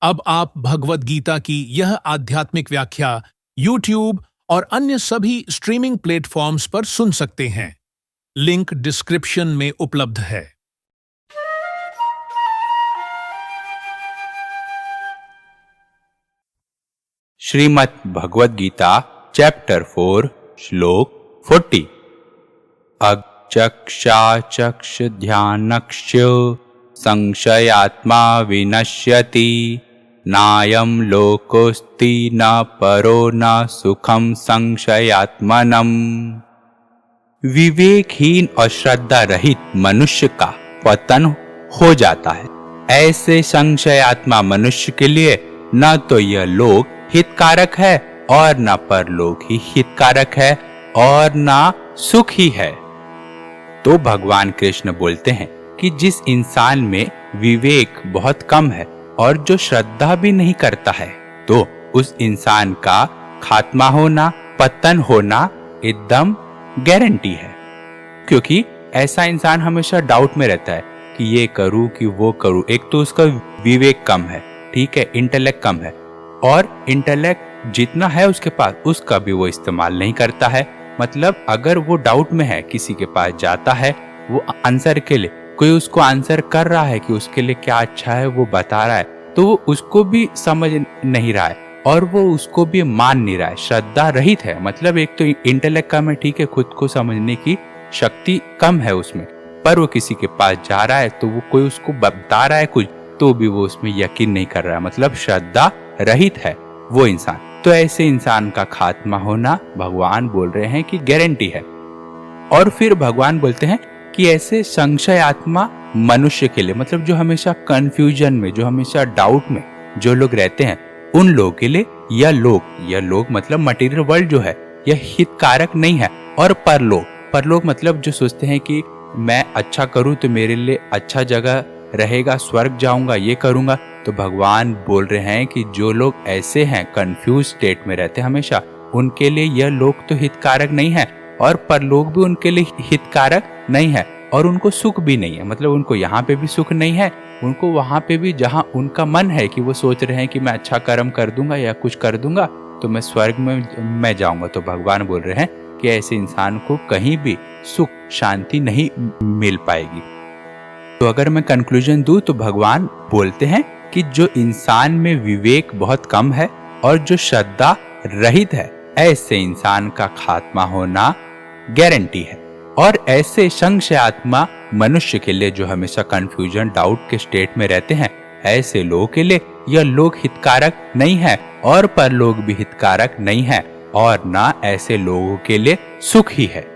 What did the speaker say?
अब आप भगवद गीता की यह आध्यात्मिक व्याख्या YouTube और अन्य सभी स्ट्रीमिंग प्लेटफॉर्म्स पर सुन सकते हैं। लिंक डिस्क्रिप्शन में उपलब्ध है। श्रीमद् भगवद गीता चैप्टर 4 श्लोक 40। अचक्षाचक्षध्यानक्ष्य संशयात्मा विनश्यति नायं लोकोऽस्ति न परो न सुखम संशयात्मनम्। विवेकहीन और श्रद्धा रहित मनुष्य का पतन हो जाता है। ऐसे संशयात्मा मनुष्य के लिए न तो यह लोक हितकारक है और न परलोक ही हितकारक है और न सुख ही है। तो भगवान कृष्ण बोलते हैं कि जिस इंसान में विवेक बहुत कम है और जो श्रद्धा भी नहीं करता है, तो उस इंसान का खात्मा होना, पतन होना एकदम गारंटी है। क्योंकि ऐसा इंसान हमेशा डाउट में रहता है कि ये करूं कि वो करूं। एक तो उसका विवेक कम है, ठीक है, इंटेलेक्ट कम है, और इंटेलेक्ट जितना है उसके पास उसका भी वो इस्तेमाल नहीं करता है। मतलब अगर वो डाउट में है, किसी के पास जाता है, वो आंसर के लिए, कोई उसको आंसर कर रहा है कि उसके लिए क्या अच्छा है, वो बता रहा है, तो वो उसको भी समझ नहीं रहा है और वो उसको भी मान नहीं रहा है, श्रद्धा रहित है। मतलब एक तो इंटेलेक्ट कम है, ठीक है, खुद को समझने की शक्ति कम है उसमें, पर वो किसी के पास जा रहा है तो वो कोई उसको बता रहा है कुछ, तो भी वो उसमें यकीन नहीं कर रहा है। मतलब श्रद्धा रहित है वो इंसान। तो ऐसे इंसान का खात्मा होना भगवान बोल रहे हैं कि गारंटी है। और फिर भगवान बोलते हैं कि ऐसे संशयात्मा मनुष्य के लिए, मतलब जो हमेशा कंफ्यूजन में, जो हमेशा डाउट में जो लोग रहते हैं, उन लोगों के लिए यह लोक मतलब मटेरियल वर्ल्ड जो है, यह हितकारक नहीं है। और परलोक मतलब जो सोचते हैं कि मैं अच्छा करूं तो मेरे लिए अच्छा जगह रहेगा, स्वर्ग जाऊंगा, ये करूंगा, तो भगवान बोल रहे हैं कि जो लोग ऐसे हैं, कंफ्यूज स्टेट में रहते हैं हमेशा, उनके लिए यह लोक तो हितकारक नहीं है और परलोक भी उनके लिए हितकारक नहीं है और उनको सुख भी नहीं है। मतलब उनको यहाँ पे भी सुख नहीं है, उनको वहां पे भी जहां उनका मन है कि वो सोच रहे हैं कि मैं अच्छा कर्म कर दूंगा या कुछ कर दूंगा तो मैं स्वर्ग में मैं जाऊंगा, तो भगवान बोल रहे हैं कि ऐसे इंसान को कहीं भी सुख शांति नहीं मिल पाएगी। तो अगर मैं कंक्लूजन दूं तो भगवान बोलते हैं कि जो इंसान में विवेक बहुत कम है और जो श्रद्धा रहित है, ऐसे इंसान का खात्मा होना गारंटी है। और ऐसे संशयात्मा मनुष्य के लिए, जो हमेशा कंफ्यूजन डाउट के स्टेट में रहते हैं, ऐसे लोगों के लिए यह लोक हितकारक नहीं है और परलोक भी हितकारक नहीं है और ना ऐसे लोगों के लिए सुख ही है।